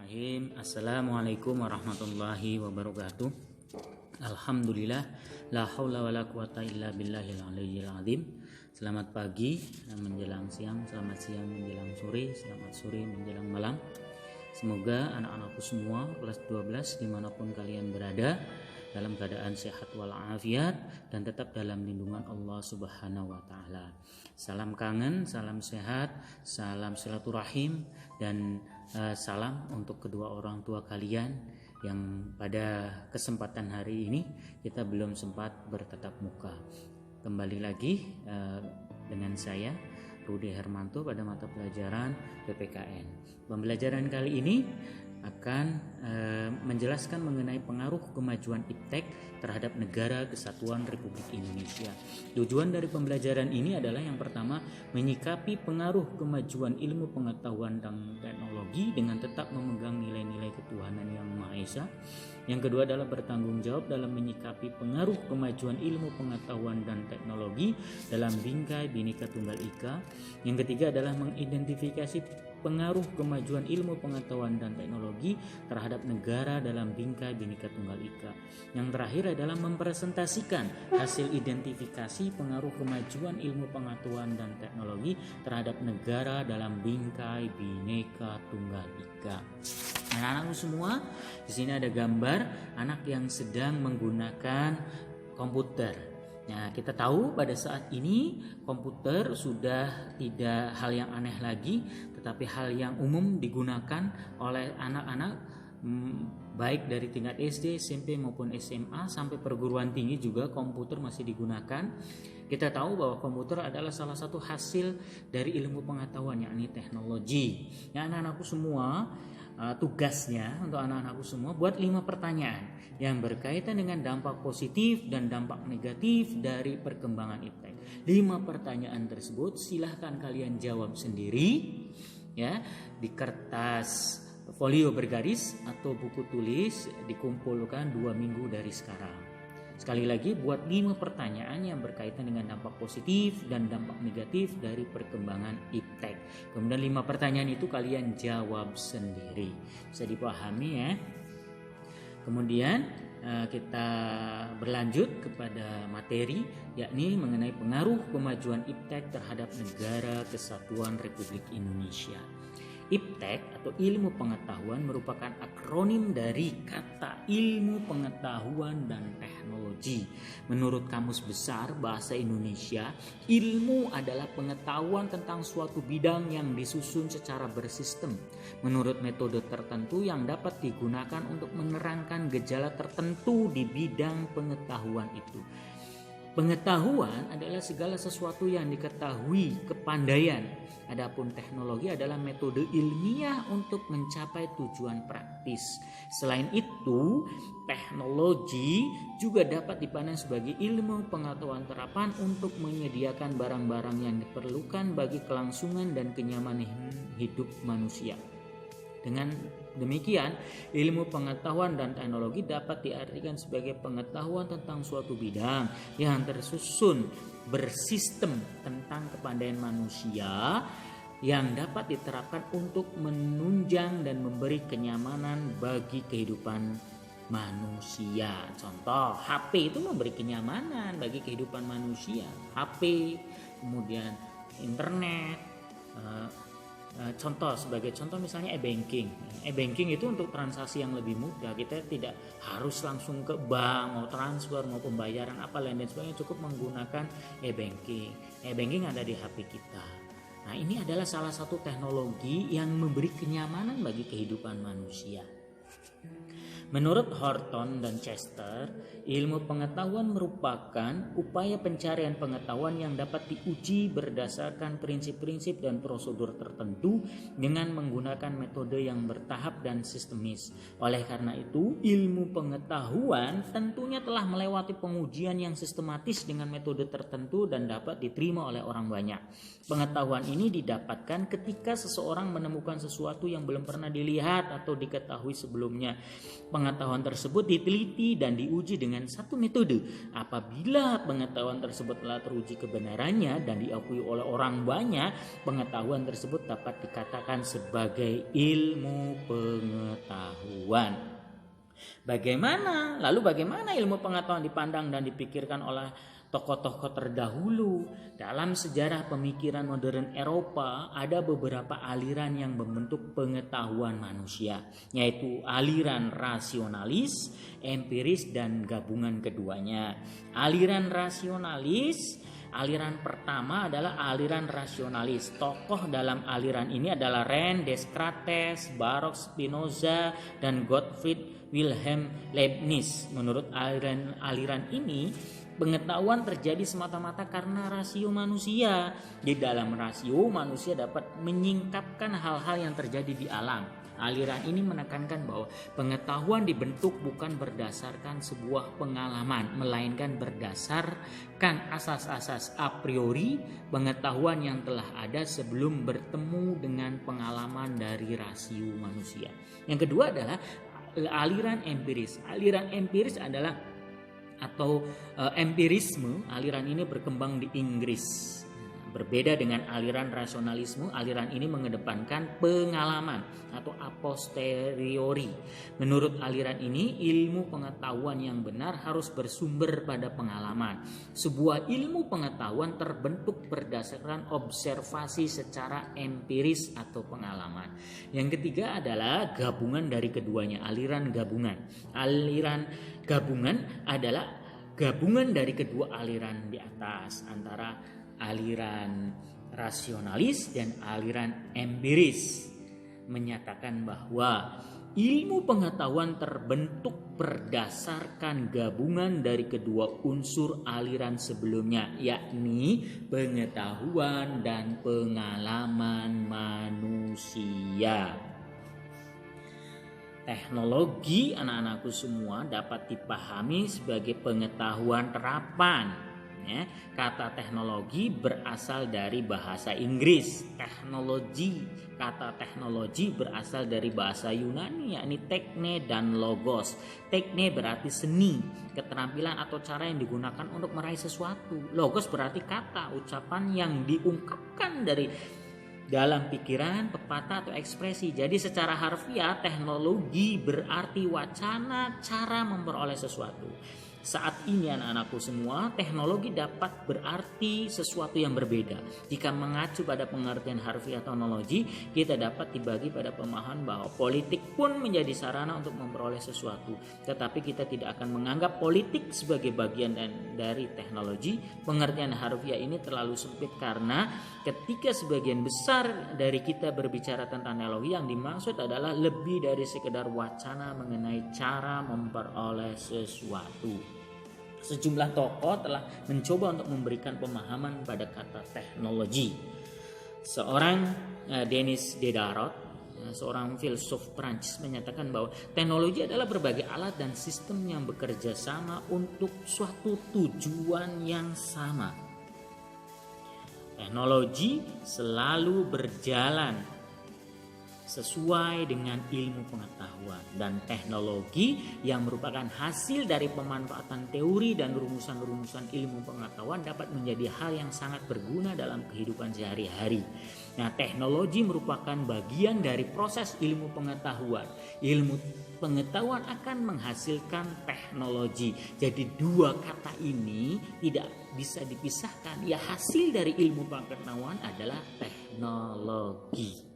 Bismillahirrahmanirrahim. Assalamualaikum warahmatullahi wabarakatuh. Alhamdulillah, la haula wala quwata illa billahil aliyyil azim. Selamat pagi menjelang siang, selamat siang menjelang sore, selamat sore menjelang malam. Semoga anak-anakku semua kelas 12 dimanapun kalian berada dalam keadaan sehat walafiat dan tetap dalam lindungan Allah Subhanahu wa taala. Salam kangen, salam sehat, salam silaturahim dan salam untuk kedua orang tua kalian yang pada kesempatan hari ini kita belum sempat bertatap muka. Kembali lagi dengan saya Rudi Hermanto pada mata pelajaran PPKN. Pembelajaran kali ini akan menjelaskan mengenai pengaruh kemajuan iptek terhadap negara kesatuan Republik Indonesia. Tujuan dari pembelajaran ini adalah yang pertama, menyikapi pengaruh kemajuan ilmu pengetahuan dan teknologi dengan tetap memegang nilai-nilai ketuhanan yang Maha Esa. Yang kedua adalah bertanggung jawab dalam menyikapi pengaruh kemajuan ilmu pengetahuan dan teknologi dalam bingkai Bhinneka Tunggal Ika. Yang ketiga adalah mengidentifikasi pengaruh kemajuan ilmu pengetahuan dan teknologi terhadap negara dalam bingkai Bhinneka Tunggal Ika. Yang terakhir adalah mempresentasikan hasil identifikasi pengaruh kemajuan ilmu pengetahuan dan teknologi terhadap negara dalam bingkai Bhinneka Tunggal Ika. Anak-anakku semua, di sini ada gambar anak yang sedang menggunakan komputer. Nah, kita tahu pada saat ini komputer sudah tidak hal yang aneh lagi, tetapi hal yang umum digunakan oleh anak-anak baik dari tingkat SD, SMP maupun SMA sampai perguruan tinggi juga komputer masih digunakan. Kita tahu bahwa komputer adalah salah satu hasil dari ilmu pengetahuan, yakni teknologi. Ya, anak-anakku semua, tugasnya untuk anak-anakku semua buat 5 pertanyaan yang berkaitan dengan dampak positif dan dampak negatif dari perkembangan iptek. 5 pertanyaan tersebut silahkan kalian jawab sendiri ya di kertas folio bergaris atau buku tulis, dikumpulkan 2 minggu dari sekarang. Sekali lagi, buat 5 pertanyaan yang berkaitan dengan dampak positif dan dampak negatif dari perkembangan iptek. Kemudian 5 pertanyaan itu kalian jawab sendiri. Bisa dipahami ya. Kemudian kita berlanjut kepada materi, yakni mengenai pengaruh kemajuan iptek terhadap negara kesatuan Republik Indonesia. Iptek atau ilmu pengetahuan merupakan akronim dari kata ilmu pengetahuan dan teknologi. Menurut Kamus Besar Bahasa Indonesia, ilmu adalah pengetahuan tentang suatu bidang yang disusun secara bersistem menurut metode tertentu yang dapat digunakan untuk menerangkan gejala tertentu di bidang pengetahuan itu. Pengetahuan adalah segala sesuatu yang diketahui, kepandaian. Adapun teknologi adalah metode ilmiah untuk mencapai tujuan praktis. Selain itu, teknologi juga dapat dipandang sebagai ilmu pengetahuan terapan untuk menyediakan barang-barang yang diperlukan bagi kelangsungan dan kenyamanan hidup manusia. Dengan demikian, ilmu pengetahuan dan teknologi dapat diartikan sebagai pengetahuan tentang suatu bidang yang tersusun bersistem tentang kepandaian manusia yang dapat diterapkan untuk menunjang dan memberi kenyamanan bagi kehidupan manusia. Contoh, HP itu memberi kenyamanan bagi kehidupan manusia. HP, kemudian internet, sebagai contoh misalnya e-banking. E-banking itu untuk transaksi yang lebih mudah. Kita tidak harus langsung ke bank, mau transfer, mau pembayaran apa lain dan sebagainya, cukup menggunakan e-banking. E-banking ada di HP kita. Nah, ini adalah salah satu teknologi yang memberi kenyamanan bagi kehidupan manusia. Menurut Horton dan Chester, ilmu pengetahuan merupakan upaya pencarian pengetahuan yang dapat diuji berdasarkan prinsip-prinsip dan prosedur tertentu dengan menggunakan metode yang bertahap dan sistemis. Oleh karena itu, ilmu pengetahuan tentunya telah melewati pengujian yang sistematis dengan metode tertentu dan dapat diterima oleh orang banyak. Pengetahuan ini didapatkan ketika seseorang menemukan sesuatu yang belum pernah dilihat atau diketahui sebelumnya. pengetahuan tersebut diteliti dan diuji dengan satu metode. Apabila pengetahuan tersebut telah teruji kebenarannya dan diakui oleh orang banyak, pengetahuan tersebut dapat dikatakan sebagai ilmu pengetahuan. Lalu bagaimana ilmu pengetahuan dipandang dan dipikirkan oleh tokoh-tokoh terdahulu? Dalam sejarah pemikiran modern Eropa ada beberapa aliran yang membentuk pengetahuan manusia, yaitu aliran rasionalis, empiris, dan gabungan keduanya. Aliran pertama adalah aliran rasionalis. Tokoh dalam aliran ini adalah Rene Descartes, Baruch Spinoza, dan Gottfried Wilhelm Leibniz. Menurut aliran ini, pengetahuan terjadi semata-mata karena rasio manusia. Di dalam rasio, manusia dapat menyingkapkan hal-hal yang terjadi di alam. Aliran ini menekankan bahwa pengetahuan dibentuk bukan berdasarkan sebuah pengalaman, melainkan berdasarkan asas-asas a priori, pengetahuan yang telah ada sebelum bertemu dengan pengalaman dari rasio manusia. Yang kedua adalah aliran empiris. Aliran empiris adalah empirisme. Aliran ini berkembang di Inggris. Berbeda dengan aliran rasionalisme, aliran ini mengedepankan pengalaman atau a posteriori. Menurut aliran ini, ilmu pengetahuan yang benar harus bersumber pada pengalaman. Sebuah ilmu pengetahuan terbentuk berdasarkan observasi secara empiris atau pengalaman. Yang ketiga adalah gabungan dari keduanya, aliran gabungan. Aliran gabungan adalah gabungan dari kedua aliran di atas, antara aliran rasionalis dan aliran empiris, menyatakan bahwa ilmu pengetahuan terbentuk berdasarkan gabungan dari kedua unsur aliran sebelumnya, yakni pengetahuan dan pengalaman manusia. Teknologi, anak-anakku semua, dapat dipahami sebagai pengetahuan terapan. Kata teknologi berasal dari bahasa Inggris. Kata teknologi berasal dari bahasa Yunani, yakni tekne dan logos. Tekne berarti seni, keterampilan atau cara yang digunakan untuk meraih sesuatu. Logos berarti kata, ucapan yang diungkapkan dari dalam pikiran, pepatah atau ekspresi. Jadi secara harfiah, teknologi berarti wacana, cara memperoleh sesuatu. Saat ini anak-anakku semua, teknologi dapat berarti sesuatu yang berbeda. Jika mengacu pada pengertian harfiah teknologi, kita dapat dibagi pada pemahaman bahwa politik pun menjadi sarana untuk memperoleh sesuatu. Tetapi kita tidak akan menganggap politik sebagai bagian dari teknologi. Pengertian harfiah ini terlalu sempit karena ketika sebagian besar dari kita berbicara tentang teknologi, yang dimaksud adalah lebih dari sekedar wacana mengenai cara memperoleh sesuatu. Sejumlah tokoh telah mencoba untuk memberikan pemahaman pada kata teknologi. Seorang Denis Diderot, seorang filsuf Prancis, menyatakan bahwa teknologi adalah berbagai alat dan sistem yang bekerja sama untuk suatu tujuan yang sama. Teknologi selalu berjalan sesuai dengan ilmu pengetahuan, dan teknologi yang merupakan hasil dari pemanfaatan teori dan rumusan-rumusan ilmu pengetahuan dapat menjadi hal yang sangat berguna dalam kehidupan sehari-hari. Nah, teknologi merupakan bagian dari proses ilmu pengetahuan. Ilmu pengetahuan akan menghasilkan teknologi. Jadi dua kata ini tidak bisa dipisahkan. Ya, hasil dari ilmu pengetahuan adalah teknologi.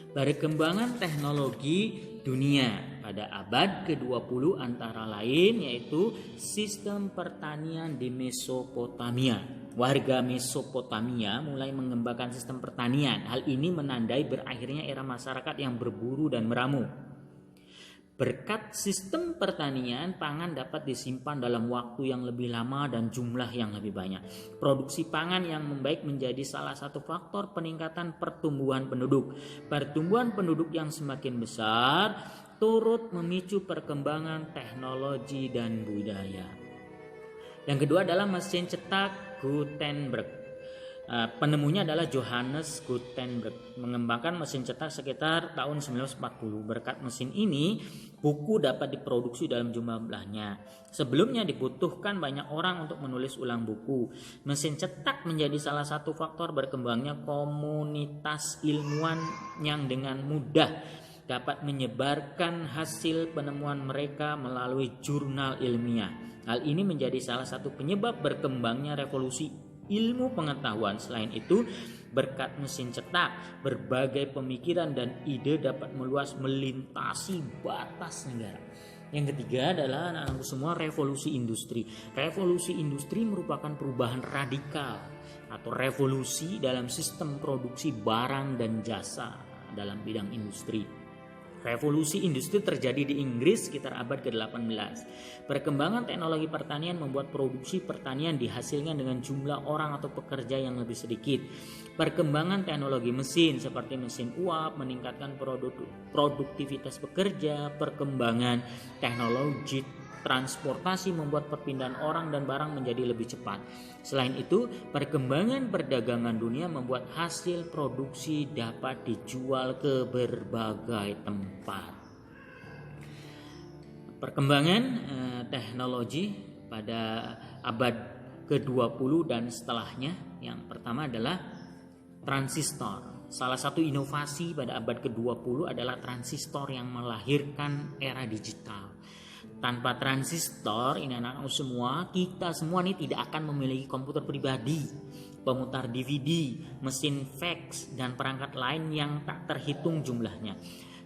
Perkembangan teknologi dunia pada abad ke-20 antara lain yaitu sistem pertanian di Mesopotamia. Warga Mesopotamia mulai mengembangkan sistem pertanian. Hal ini menandai berakhirnya era masyarakat yang berburu dan meramu. Berkat sistem pertanian, pangan dapat disimpan dalam waktu yang lebih lama dan jumlah yang lebih banyak. Produksi pangan yang membaik menjadi salah satu faktor peningkatan pertumbuhan penduduk. Pertumbuhan penduduk yang semakin besar turut memicu perkembangan teknologi dan budaya. Yang kedua adalah mesin cetak Gutenberg. Penemunya adalah Johannes Gutenberg, mengembangkan mesin cetak sekitar tahun 1940. Berkat mesin ini, Buku dapat diproduksi dalam jumlahnya. Sebelumnya dibutuhkan banyak orang untuk menulis ulang buku. Mesin cetak menjadi salah satu faktor berkembangnya komunitas ilmuwan yang dengan mudah dapat menyebarkan hasil penemuan mereka melalui jurnal ilmiah. Hal ini menjadi salah satu penyebab berkembangnya revolusi ilmu pengetahuan. Selain itu, berkat mesin cetak, berbagai pemikiran dan ide dapat meluas melintasi batas negara. Yang ketiga adalah anak-anakku semua revolusi industri. Revolusi industri merupakan perubahan radikal atau revolusi dalam sistem produksi barang dan jasa dalam bidang industri. Revolusi industri terjadi di Inggris sekitar abad ke-18. Perkembangan teknologi pertanian membuat produksi pertanian dihasilkan dengan jumlah orang atau pekerja yang lebih sedikit. Perkembangan teknologi mesin seperti mesin uap meningkatkan produktivitas pekerja. Perkembangan teknologi transportasi membuat perpindahan orang dan barang menjadi lebih cepat. Selain itu, perkembangan perdagangan dunia membuat hasil produksi dapat dijual ke berbagai tempat. Perkembangan teknologi pada abad ke-20 dan setelahnya, yang pertama adalah transistor. Salah satu inovasi pada abad ke-20 adalah transistor yang melahirkan era digital. Tanpa transistor, ini anak-anak semua, kita semua ini tidak akan memiliki komputer pribadi, pemutar DVD, mesin fax, dan perangkat lain yang tak terhitung jumlahnya.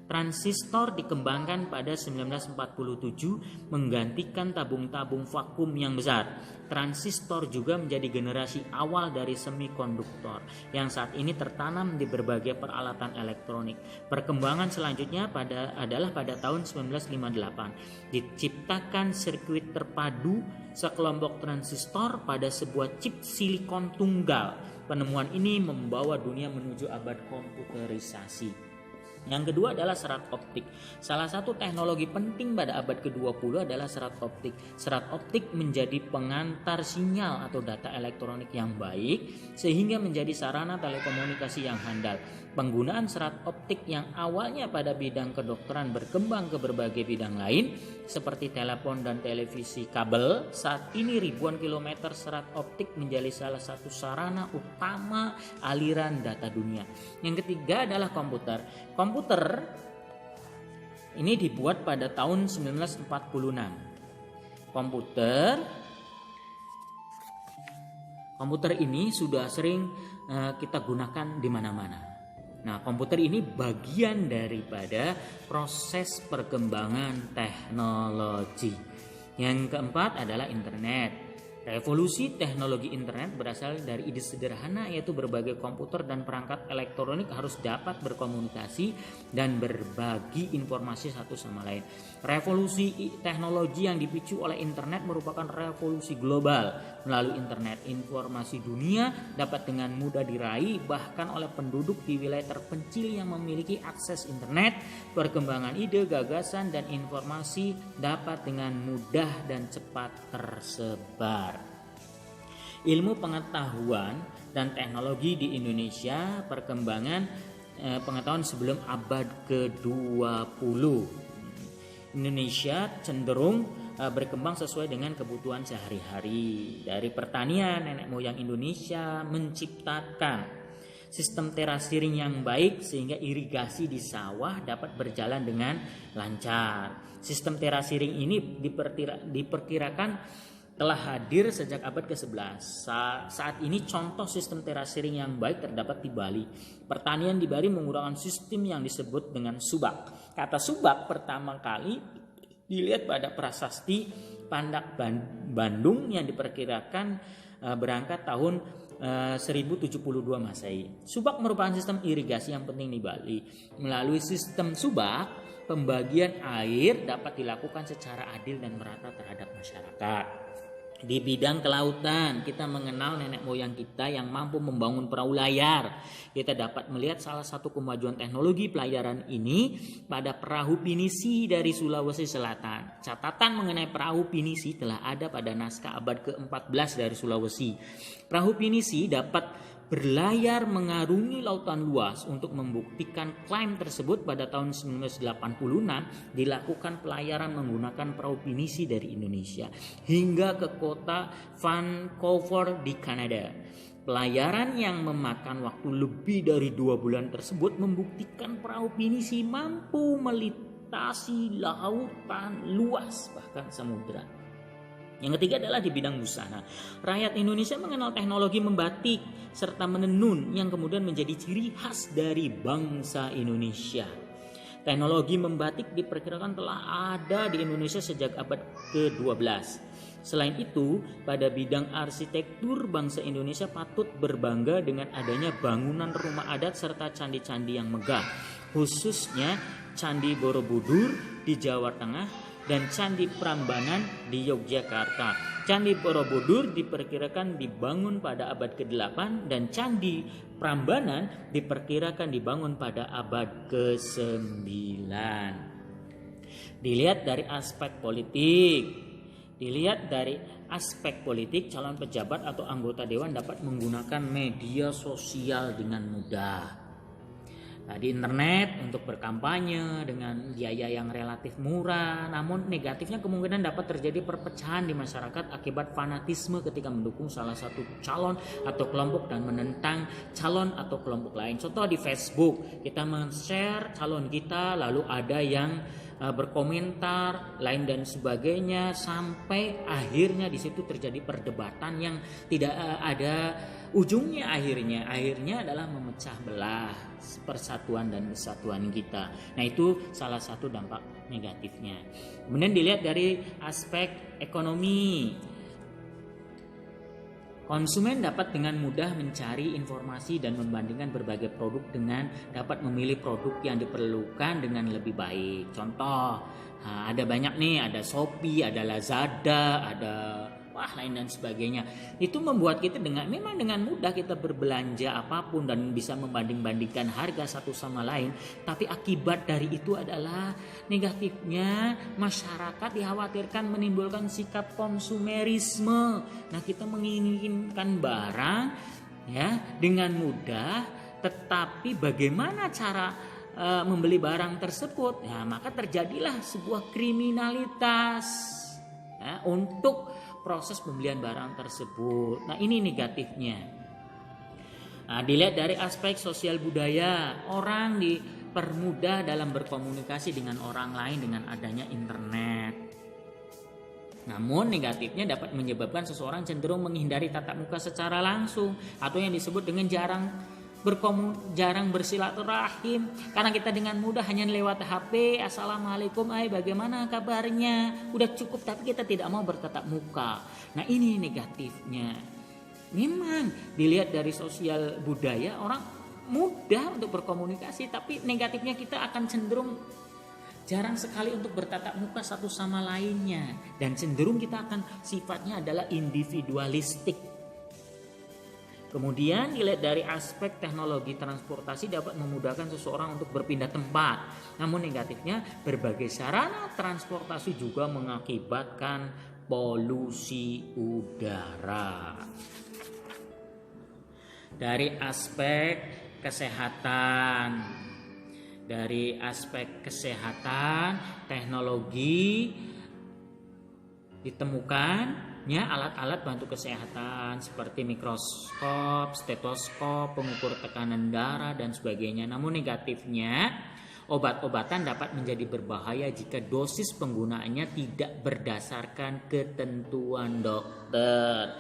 Transistor dikembangkan pada 1947 menggantikan tabung-tabung vakum yang besar. Transistor juga menjadi generasi awal dari semikonduktor yang saat ini tertanam di berbagai peralatan elektronik. Perkembangan selanjutnya adalah pada tahun 1958 diciptakan sirkuit terpadu sekelompok transistor pada sebuah chip silikon tunggal. Penemuan ini membawa dunia menuju abad komputerisasi. Yang kedua adalah serat optik. Salah satu teknologi penting pada abad ke-20 adalah serat optik. Serat optik menjadi pengantar sinyal atau data elektronik yang baik sehingga menjadi sarana telekomunikasi yang handal. Penggunaan serat optik yang awalnya pada bidang kedokteran berkembang ke berbagai bidang lain seperti telepon dan televisi kabel. Saat ini ribuan kilometer serat optik menjadi salah satu sarana utama aliran data dunia. Yang ketiga adalah komputer. Komputer ini dibuat pada tahun 1946. Komputer ini sudah sering kita gunakan di mana-mana. Nah, komputer ini bagian daripada proses perkembangan teknologi. Yang keempat adalah internet. Revolusi teknologi internet berasal dari ide sederhana, yaitu berbagai komputer dan perangkat elektronik harus dapat berkomunikasi dan berbagi informasi satu sama lain. Revolusi teknologi yang dipicu oleh internet merupakan revolusi global. Melalui internet, informasi dunia dapat dengan mudah diraih bahkan oleh penduduk di wilayah terpencil yang memiliki akses internet. Perkembangan ide, gagasan, dan informasi dapat dengan mudah dan cepat tersebar. Ilmu pengetahuan dan teknologi di Indonesia, perkembangan pengetahuan sebelum abad ke-20. Indonesia cenderung berkembang sesuai dengan kebutuhan sehari-hari. Dari pertanian, nenek moyang Indonesia menciptakan sistem terasering yang baik sehingga irigasi di sawah dapat berjalan dengan lancar. Sistem terasering ini diperkirakan telah hadir sejak abad ke-11. Saat ini contoh sistem terasering yang baik terdapat di Bali. Pertanian di Bali menggunakan sistem yang disebut dengan subak. Kata subak pertama kali dilihat pada prasasti Pandak Bandung yang diperkirakan berangkat tahun 1072 Masehi. Subak merupakan sistem irigasi yang penting di Bali. Melalui sistem subak, pembagian air dapat dilakukan secara adil dan merata terhadap masyarakat. Di bidang kelautan, kita mengenal nenek moyang kita yang mampu membangun perahu layar. Kita dapat melihat salah satu kemajuan teknologi pelayaran ini pada perahu pinisi dari Sulawesi Selatan. Catatan mengenai perahu pinisi telah ada pada naskah abad ke-14 dari Sulawesi. Perahu pinisi dapat berlayar mengarungi lautan luas untuk membuktikan klaim tersebut. Pada tahun 1986 dilakukan pelayaran menggunakan perahu pinisi dari Indonesia hingga ke kota Vancouver di Kanada. Pelayaran yang memakan waktu lebih dari 2 bulan tersebut membuktikan perahu pinisi mampu melintasi lautan luas bahkan samudera. Yang ketiga adalah di bidang busana. Rakyat Indonesia mengenal teknologi membatik serta menenun yang kemudian menjadi ciri khas dari bangsa Indonesia. Teknologi membatik diperkirakan telah ada di Indonesia sejak abad ke-12. Selain itu, pada bidang arsitektur bangsa Indonesia patut berbangga dengan adanya bangunan rumah adat serta candi-candi yang megah, khususnya Candi Borobudur di Jawa Tengah dan Candi Prambanan di Yogyakarta. Candi Borobudur diperkirakan dibangun pada abad ke-8 dan Candi Prambanan diperkirakan dibangun pada abad ke-9. Dilihat dari aspek politik, calon pejabat atau anggota dewan dapat menggunakan media sosial dengan mudah. Di internet untuk berkampanye dengan biaya yang relatif murah, namun negatifnya kemungkinan dapat terjadi perpecahan di masyarakat akibat fanatisme ketika mendukung salah satu calon atau kelompok dan menentang calon atau kelompok lain. Contoh di Facebook, kita men-share calon kita lalu ada yang berkomentar lain dan sebagainya sampai akhirnya di situ terjadi perdebatan yang tidak ada ujungnya. Akhirnya adalah memecah belah persatuan dan kesatuan kita. Nah, itu salah satu dampak negatifnya. Kemudian dilihat dari aspek ekonomi. Konsumen dapat dengan mudah mencari informasi dan membandingkan berbagai produk dengan dapat memilih produk yang diperlukan dengan lebih baik. Contoh, ada banyak nih, ada Shopee, ada Lazada, ada lain dan sebagainya. Itu membuat kita memang dengan mudah kita berbelanja apapun dan bisa membanding-bandingkan harga satu sama lain. Tapi akibat dari itu adalah negatifnya masyarakat dikhawatirkan menimbulkan sikap konsumerisme. Nah, kita menginginkan barang ya dengan mudah, tetapi bagaimana cara membeli barang tersebut? Ya, maka terjadilah sebuah kriminalitas ya, untuk proses pembelian barang tersebut. Nah, ini negatifnya. Nah, dilihat dari aspek sosial budaya, orang dipermudah dalam berkomunikasi dengan orang lain dengan adanya internet. Namun negatifnya dapat menyebabkan seseorang cenderung menghindari tatap muka secara langsung atau yang disebut dengan jarang bersilaturahim karena kita dengan mudah hanya lewat HP, assalamualaikum, bagaimana kabarnya, udah cukup, tapi kita tidak mau bertatap muka. Nah, ini negatifnya. Memang dilihat dari sosial budaya, orang mudah untuk berkomunikasi, tapi negatifnya kita akan cenderung jarang sekali untuk bertatap muka satu sama lainnya dan cenderung kita akan sifatnya adalah individualistik. Kemudian dilihat dari aspek teknologi transportasi dapat memudahkan seseorang untuk berpindah tempat. Namun negatifnya berbagai sarana transportasi juga mengakibatkan polusi udara. Dari aspek kesehatan, teknologi ditemukan alat-alat bantu kesehatan seperti mikroskop, stetoskop, pengukur tekanan darah dan sebagainya. Namun negatifnya, obat-obatan dapat menjadi berbahaya jika dosis penggunaannya tidak berdasarkan ketentuan dokter.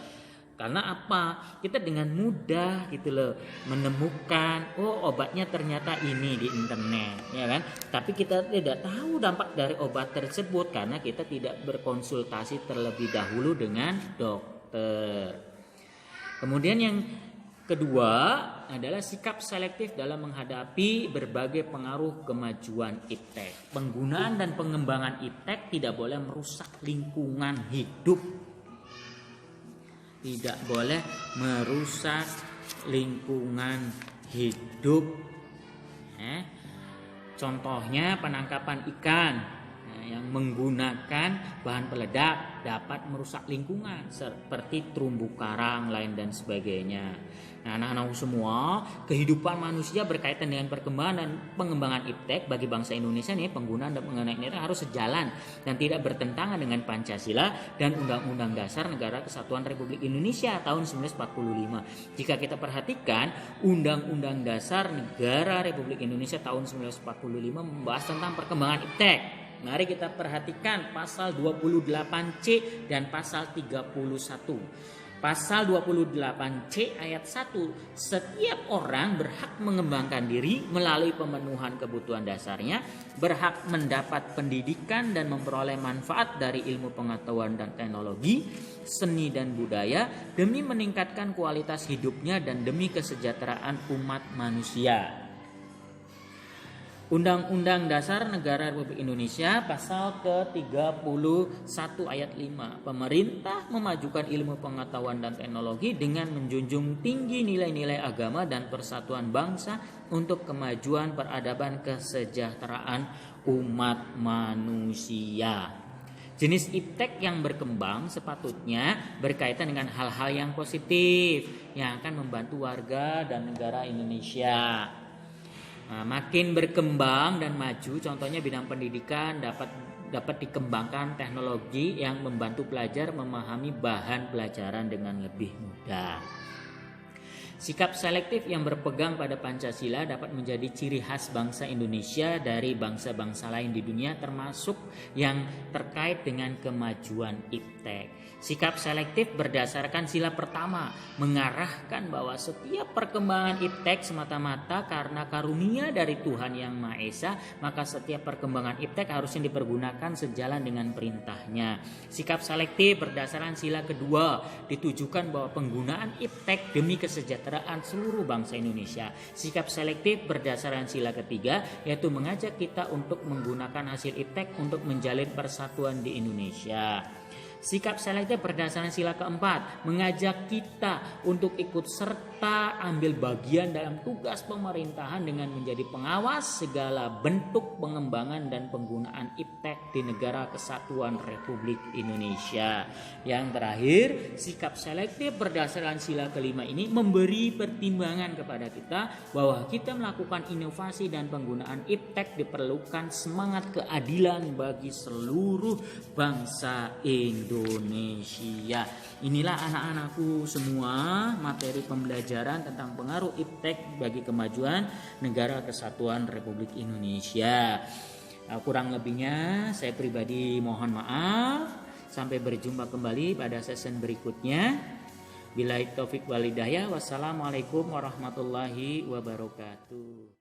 Karena apa? Kita dengan mudah menemukan obatnya ternyata ini di internet, ya kan? Tapi kita tidak tahu dampak dari obat tersebut karena kita tidak berkonsultasi terlebih dahulu dengan dokter. Kemudian yang kedua adalah sikap selektif dalam menghadapi berbagai pengaruh kemajuan iptek. Penggunaan dan pengembangan iptek tidak boleh merusak lingkungan hidup. Tidak boleh merusak lingkungan hidup. Contohnya penangkapan ikan yang menggunakan bahan peledak dapat merusak lingkungan seperti terumbu karang, lain dan sebagainya. Nah, anak-anak semua, kehidupan manusia berkaitan dengan perkembangan dan pengembangan iptek bagi bangsa Indonesia nih, penggunaan dan pengenalan ini harus sejalan dan tidak bertentangan dengan Pancasila dan Undang-Undang Dasar Negara Kesatuan Republik Indonesia tahun 1945. Jika kita perhatikan, Undang-Undang Dasar Negara Republik Indonesia tahun 1945 membahas tentang perkembangan iptek. Mari kita perhatikan pasal 28C dan pasal 31. Pasal 28C ayat 1, setiap orang berhak mengembangkan diri melalui pemenuhan kebutuhan dasarnya, berhak mendapat pendidikan dan memperoleh manfaat dari ilmu pengetahuan dan teknologi, seni dan budaya demi meningkatkan kualitas hidupnya dan demi kesejahteraan umat manusia. Undang-Undang Dasar Negara Republik Indonesia pasal ke-31 ayat 5. Pemerintah memajukan ilmu pengetahuan dan teknologi dengan menjunjung tinggi nilai-nilai agama dan persatuan bangsa untuk kemajuan peradaban kesejahteraan umat manusia. Jenis iptek yang berkembang sepatutnya berkaitan dengan hal-hal yang positif yang akan membantu warga dan negara Indonesia. Nah, makin berkembang dan maju, contohnya bidang pendidikan dapat dikembangkan teknologi yang membantu pelajar memahami bahan pelajaran dengan lebih mudah. Sikap selektif yang berpegang pada Pancasila dapat menjadi ciri khas bangsa Indonesia dari bangsa-bangsa lain di dunia, termasuk yang terkait dengan kemajuan iptek. Sikap selektif berdasarkan sila pertama mengarahkan bahwa setiap perkembangan iptek semata-mata karena karunia dari Tuhan Yang Maha Esa, maka setiap perkembangan iptek harusnya dipergunakan sejalan dengan perintahnya. Sikap selektif berdasarkan sila kedua ditujukan bahwa penggunaan iptek demi kesejahteraan seluruh bangsa Indonesia. Sikap selektif berdasarkan sila ketiga yaitu mengajak kita untuk menggunakan hasil iptek untuk menjalin persatuan di Indonesia. Sikap selektif berdasarkan sila keempat mengajak kita untuk ikut serta ambil bagian dalam tugas pemerintahan dengan menjadi pengawas segala bentuk pengembangan dan penggunaan iptek di negara kesatuan Republik Indonesia. Yang terakhir, sikap selektif berdasarkan sila kelima ini memberi pertimbangan kepada kita bahwa kita melakukan inovasi dan penggunaan iptek diperlukan semangat keadilan bagi seluruh bangsa Indonesia. Inilah anak-anakku semua materi pembelajaran tentang pengaruh iptek bagi kemajuan negara kesatuan Republik Indonesia. Kurang lebihnya saya pribadi mohon maaf. Sampai berjumpa kembali pada sesi berikutnya. Billahi taufik wal hidayah. Wassalamualaikum warahmatullahi wabarakatuh.